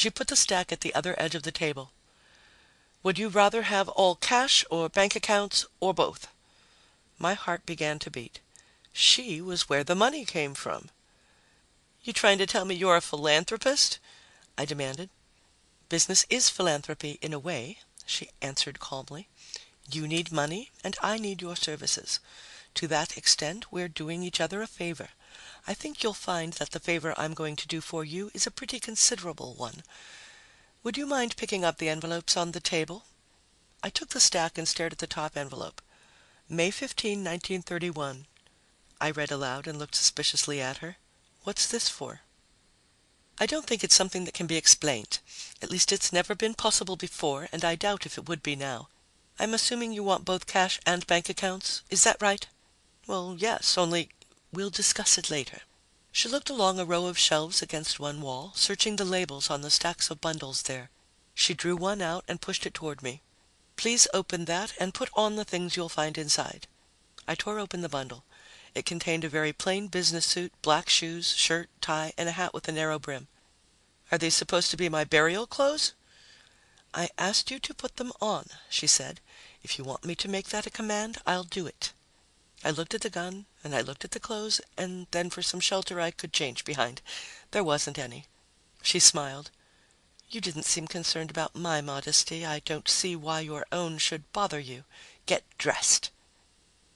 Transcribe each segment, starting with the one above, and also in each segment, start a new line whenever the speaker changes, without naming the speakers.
She put the stack at the other edge of the table. "Would you rather have all cash or bank accounts or both?" My heart began to beat. She was where the money came from. "You trying to tell me you're a philanthropist?" I demanded. "Business is philanthropy in a way," she answered calmly. "You need money and I need your services. To that extent, we're doing each other a favor. I think you'll find that the favor I'm going to do for you is a pretty considerable one. Would you mind picking up the envelopes on the table?" I took the stack and stared at the top envelope. May 15, 1931. I read aloud and looked suspiciously at her. "What's this for?" "I don't think it's something that can be explained. At least it's never been possible before, and I doubt if it would be now. I'm assuming you want both cash and bank accounts. Is that right?" "Well, yes, only we'll discuss it later." She looked along a row of shelves against one wall, searching the labels on the stacks of bundles there. She drew one out and pushed it toward me. "Please open that and put on the things you'll find inside." I tore open the bundle. It contained a very plain business suit, black shoes, shirt, tie, and a hat with a narrow brim. "Are these supposed to be my burial clothes?" "I asked you to put them on," she said. "If you want me to make that a command, I'll do it." I looked at the gun, and I looked at the clothes, and then for some shelter I could change behind. There wasn't any. She smiled. "You didn't seem concerned about my modesty. I don't see why your own should bother you. Get dressed."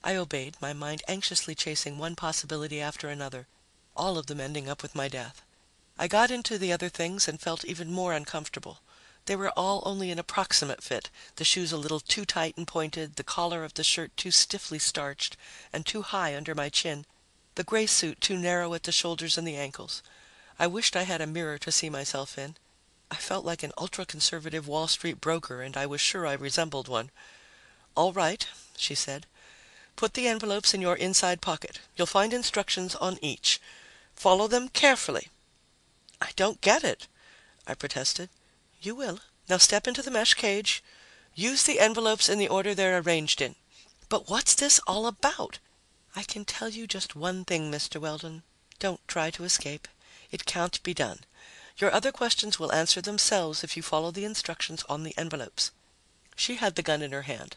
I obeyed, my mind anxiously chasing one possibility after another, all of them ending up with my death. I got into the other things and felt even more uncomfortable. They were all only an approximate fit, the shoes a little too tight and pointed, the collar of the shirt too stiffly starched and too high under my chin, the gray suit too narrow at the shoulders and the ankles. I wished I had a mirror to see myself in. I felt like an ultra-conservative Wall Street broker, and I was sure I resembled one. "All right," she said. "Put the envelopes in your inside pocket. You'll find instructions on each. Follow them carefully." "I don't get it," I protested. "You will. Now step into the mesh cage. Use the envelopes in the order they're arranged in." "But what's this all about?" "I can tell you just one thing, Mr. Weldon. Don't try to escape. It can't be done. Your other questions will answer themselves if you follow the instructions on the envelopes." She had the gun in her hand.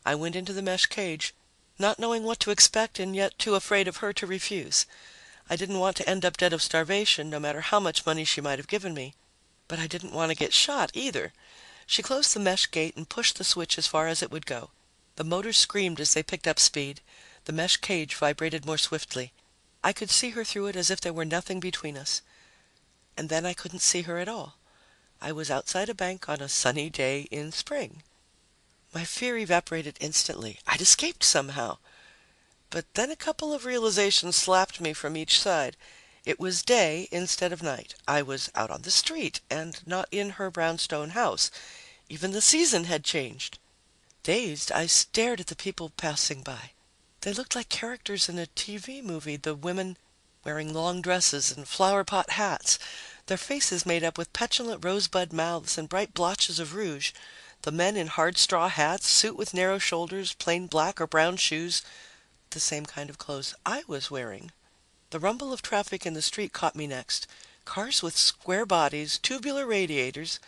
I went into the mesh cage, not knowing what to expect and yet too afraid of her to refuse. I didn't want to end up dead of starvation, no matter how much money she might have given me. But I didn't want to get shot either. She closed the mesh gate and pushed the switch as far as it would go. The motors screamed as they picked up speed. The mesh cage vibrated more swiftly. I could see her through it as if there were nothing between us. And then I couldn't see her at all. I was outside a bank on a sunny day in spring. My fear evaporated instantly. I'd escaped somehow. But then a couple of realizations slapped me from each side. It was day instead of night. I was out on the street and not in her brownstone house. Even the season had changed. Dazed, I stared at the people passing by. They looked like characters in a TV movie, the women wearing long dresses and flower-pot hats, their faces made up with petulant rosebud mouths and bright blotches of rouge, the men in hard straw hats, suit with narrow shoulders, plain black or brown shoes, the same kind of clothes I was wearing. The rumble of traffic in the street caught me next. Cars with square bodies, tubular radiators.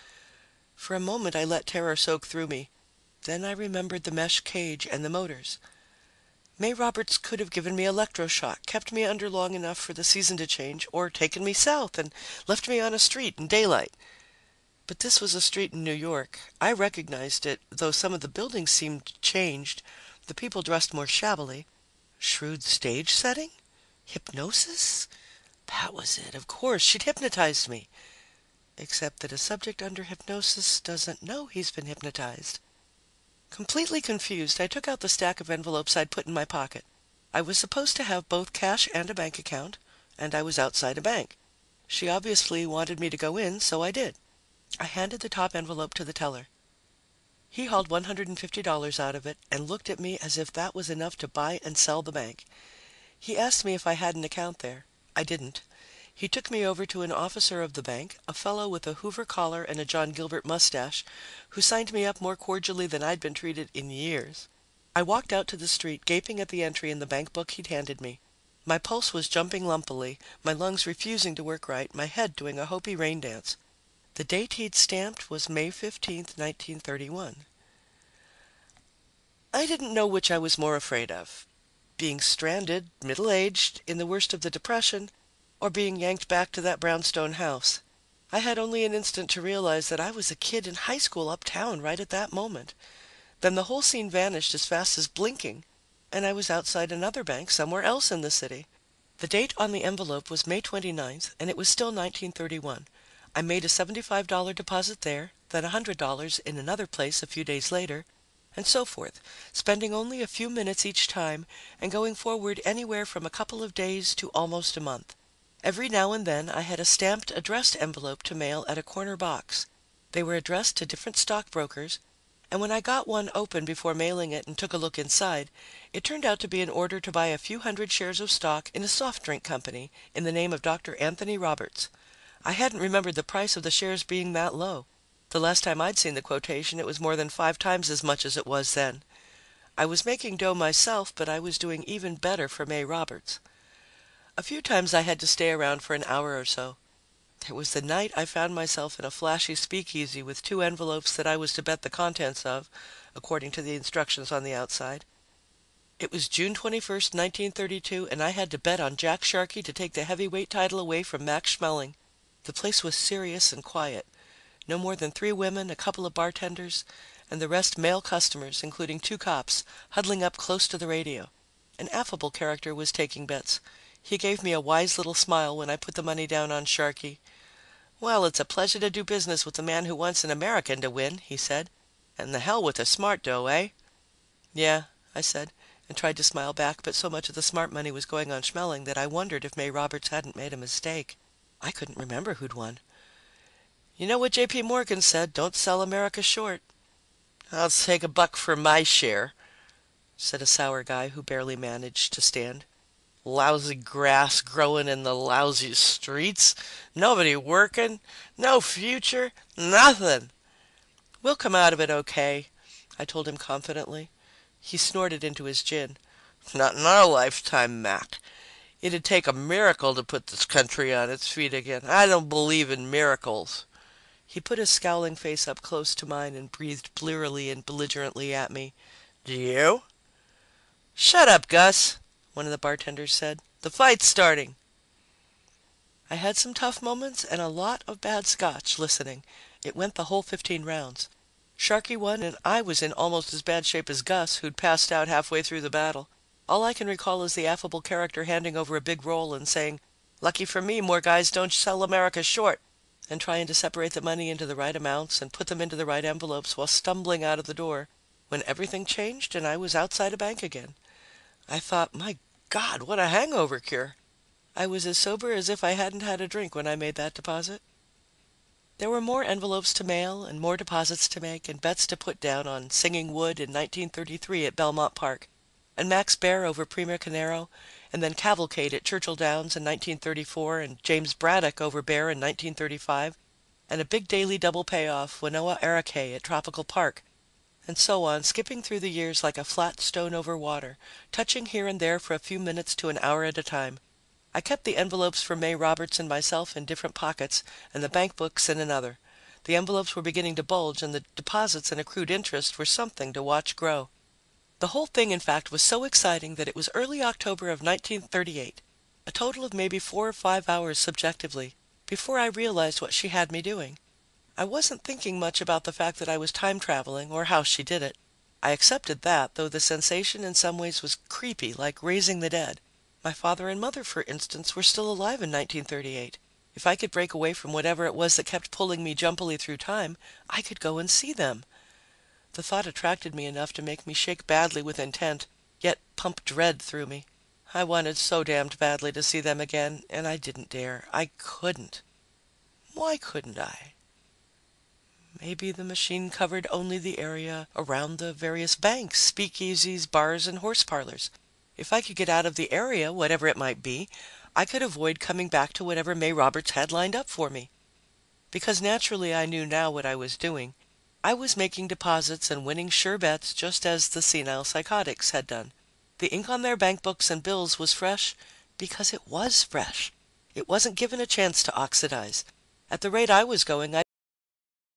For a moment I let terror soak through me. Then I remembered the mesh cage and the motors. May Roberts could have given me electroshock, kept me under long enough for the season to change, or taken me south and left me on a street in daylight. But this was a street in New York. I recognized it, though some of the buildings seemed changed, the people dressed more shabbily. Shrewd stage setting? Hypnosis? That was it. Of course, she'd hypnotized me. Except that a subject under hypnosis doesn't know he's been hypnotized. Completely confused, I took out the stack of envelopes I'd put in my pocket. I was supposed to have both cash and a bank account, and I was outside a bank. She obviously wanted me to go in, so I did. I handed the top envelope to the teller. He hauled $150 out of it and looked at me as if that was enough to buy and sell the bank. He asked me if I had an account there. I didn't. He took me over to an officer of the bank, a fellow with a Hoover collar and a John Gilbert mustache, who signed me up more cordially than I'd been treated in years. I walked out to the street, gaping at the entry in the bank book he'd handed me. My pulse was jumping lumpily, my lungs refusing to work right, my head doing a Hopi rain dance. The date he'd stamped was May 15th, 1931. I didn't know which I was more afraid of: being stranded, middle-aged, in the worst of the Depression, or being yanked back to that brownstone house. I had only an instant to realize that I was a kid in high school uptown right at that moment. Then the whole scene vanished as fast as blinking, and I was outside another bank somewhere else in the city. The date on the envelope was May 29th, and it was still 1931. I made a $75 deposit there, then $100 in another place a few days later, and so forth, spending only a few minutes each time and going forward anywhere from a couple of days to almost a month. Every now and then I had a stamped addressed envelope to mail at a corner box. They were addressed to different stockbrokers, and when I got one open before mailing it and took a look inside, it turned out to be an order to buy a few hundred shares of stock in a soft drink company in the name of Dr. Anthony Roberts. I hadn't remembered the price of the shares being that low. The last time I'd seen the quotation, it was more than 5 times as much as it was then. I was making dough myself, but I was doing even better for May Roberts. A few times I had to stay around for an hour or so. There was the night I found myself in a flashy speakeasy with 2 envelopes that I was to bet the contents of, according to the instructions on the outside. It was June 21st, 1932, and I had to bet on Jack Sharkey to take the heavyweight title away from Max Schmeling. The place was serious and quiet. No more than 3 women, a couple of bartenders, and the rest male customers, including 2 cops, huddling up close to the radio. An affable character was taking bets. He gave me a wise little smile when I put the money down on Sharkey. "Well, it's a pleasure to do business with the man who wants an American to win," he said. "And the hell with the smart dough, eh?" "Yeah," I said, and tried to smile back, but so much of the smart money was going on Schmeling that I wondered if May Roberts hadn't made a mistake. I couldn't remember who'd won. "You know what J.P. Morgan said, don't sell America short." "I'll take a buck for my share," said a sour guy who barely managed to stand. "Lousy grass growing in the lousy streets, nobody working, no future, nothing." "We'll come out of it okay," I told him confidently. He snorted into his gin. "Not in our lifetime, Mac. It'd take a miracle to put this country on its feet again. I don't believe in miracles." He put his scowling face up close to mine and breathed blearily and belligerently at me. "Do you?" "Shut up, Gus," one of the bartenders said. "The fight's starting." I had some tough moments and a lot of bad scotch listening. It went the whole 15 rounds. Sharkey won, and I was in almost as bad shape as Gus, who'd passed out halfway through the battle. All I can recall is the affable character handing over a big roll and saying, "Lucky for me, more guys don't sell America short," and trying to separate the money into the right amounts and put them into the right envelopes while stumbling out of the door when everything changed and I was outside a bank again. I thought, my God, what a hangover cure. I was as sober as if I hadn't had a drink when I made that deposit. There were more envelopes to mail and more deposits to make and bets to put down on Singing Wood in 1933 at Belmont Park, and Max Baer over Prima Canero, and then Cavalcade at Churchill Downs in 1934, and James Braddock over Baer in 1935, and a big daily double payoff, Wanoa Arake at Tropical Park, and so on, skipping through the years like a flat stone over water, touching here and there for a few minutes to an hour at a time. I kept the envelopes for May Roberts and myself in different pockets, and the bank books in another. The envelopes were beginning to bulge, and the deposits and accrued interest were something to watch grow. The whole thing, in fact, was so exciting that it was early October of 1938, a total of maybe 4 or 5 hours subjectively, before I realized what she had me doing. I wasn't thinking much about the fact that I was time traveling or how she did it. I accepted that, though the sensation in some ways was creepy, like raising the dead. My father and mother, for instance, were still alive in 1938. If I could break away from whatever it was that kept pulling me jumpily through time, I could go and see them. The thought attracted me enough to make me shake badly with intent, yet pump dread through me. I wanted so damned badly to see them again, and I didn't dare. I couldn't. Why couldn't I? Maybe the machine covered only the area around the various banks, speakeasies, bars, and horse parlors. If I could get out of the area, whatever it might be, I could avoid coming back to whatever May Roberts had lined up for me. Because naturally I knew now what I was doing. I was making deposits and winning sure bets just as the senile psychotics had done. The ink on their bank books and bills was fresh because it was fresh. It wasn't given a chance to oxidize. At the rate I was going,